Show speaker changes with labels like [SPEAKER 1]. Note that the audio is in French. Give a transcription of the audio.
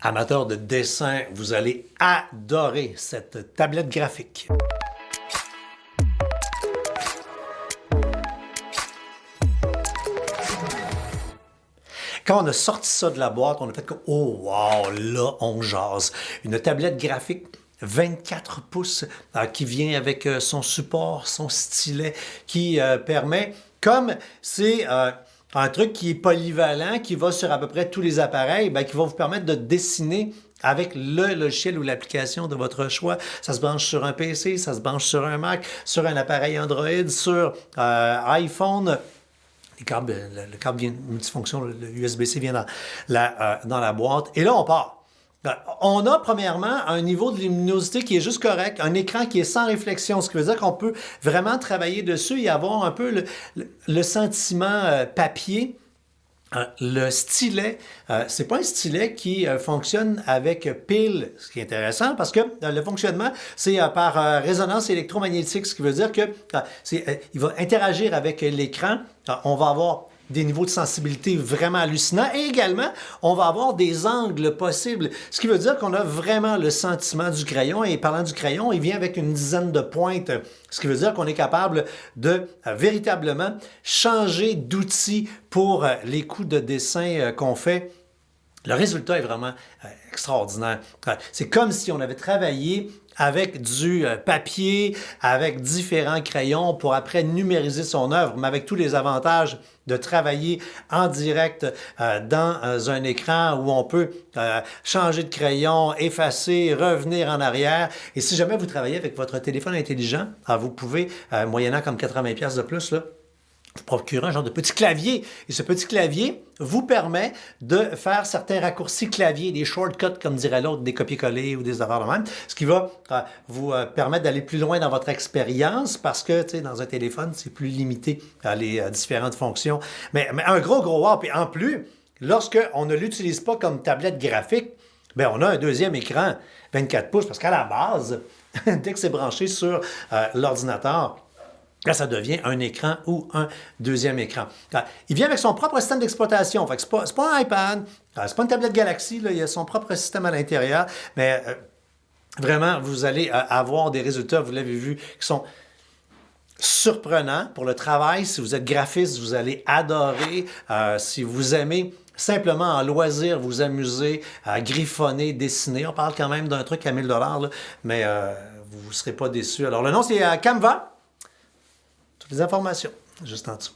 [SPEAKER 1] Amateurs de dessin, vous allez adorer cette tablette graphique. Quand on a sorti ça de la boîte, on a fait comme « Oh wow, là, on jase ». Une tablette graphique 24 pouces qui vient avec son support, son stylet, qui permet, comme c'est un truc qui est polyvalent, qui va sur à peu près tous les appareils, bien, qui va vous permettre de dessiner avec le logiciel ou l'application de votre choix. Ça se branche sur un PC, ça se branche sur un Mac, sur un appareil Android, sur iPhone. Le câble vient multifonction, le USB-C vient dans la boîte. Et là, on part. On a premièrement un niveau de luminosité qui est juste correct, un écran qui est sans réflexion, ce qui veut dire qu'on peut vraiment travailler dessus et avoir un peu le sentiment papier. Le stylet, c'est pas un stylet qui fonctionne avec pile, ce qui est intéressant parce que le fonctionnement, c'est par résonance électromagnétique, ce qui veut dire que il va interagir avec l'écran. On va avoir des niveaux de sensibilité vraiment hallucinants et également, on va avoir des angles possibles, ce qui veut dire qu'on a vraiment le sentiment du crayon et parlant du crayon, il vient avec une dizaine de pointes, ce qui veut dire qu'on est capable de véritablement changer d'outil pour les coups de dessin qu'on fait. Le résultat est vraiment extraordinaire. C'est comme si on avait travaillé avec du papier, avec différents crayons pour après numériser son œuvre, mais avec tous les avantages de travailler en direct dans un écran où on peut changer de crayon, effacer, revenir en arrière. Et si jamais vous travaillez avec votre téléphone intelligent, vous pouvez, moyennant comme 80$ de plus, là, vous procurer un genre de petit clavier. Et ce petit clavier vous permet de faire certains raccourcis clavier, des shortcuts, comme dirait l'autre, des copier-coller ou des affaires de même, ce qui va vous permettre d'aller plus loin dans votre expérience parce que, tu sais, dans un téléphone, c'est plus limité les différentes fonctions. Mais un gros wow. Puis en plus, lorsqu'on ne l'utilise pas comme tablette graphique, bien, on a un deuxième écran 24 pouces parce qu'à la base, dès que c'est branché sur l'ordinateur, là, ça devient un écran ou un deuxième écran. Il vient avec son propre système d'exploitation. Fait que c'est pas un iPad, c'est pas une tablette Galaxy, là, il y a son propre système à l'intérieur, mais vraiment, vous allez avoir des résultats, vous l'avez vu, qui sont surprenants pour le travail. Si vous êtes graphiste, vous allez adorer. Si vous aimez simplement en loisir, vous amuser à griffonner, dessiner, on parle quand même d'un truc à 1000$, là, mais vous ne serez pas déçus. Alors, le nom, c'est Canva. Les informations, juste en dessous.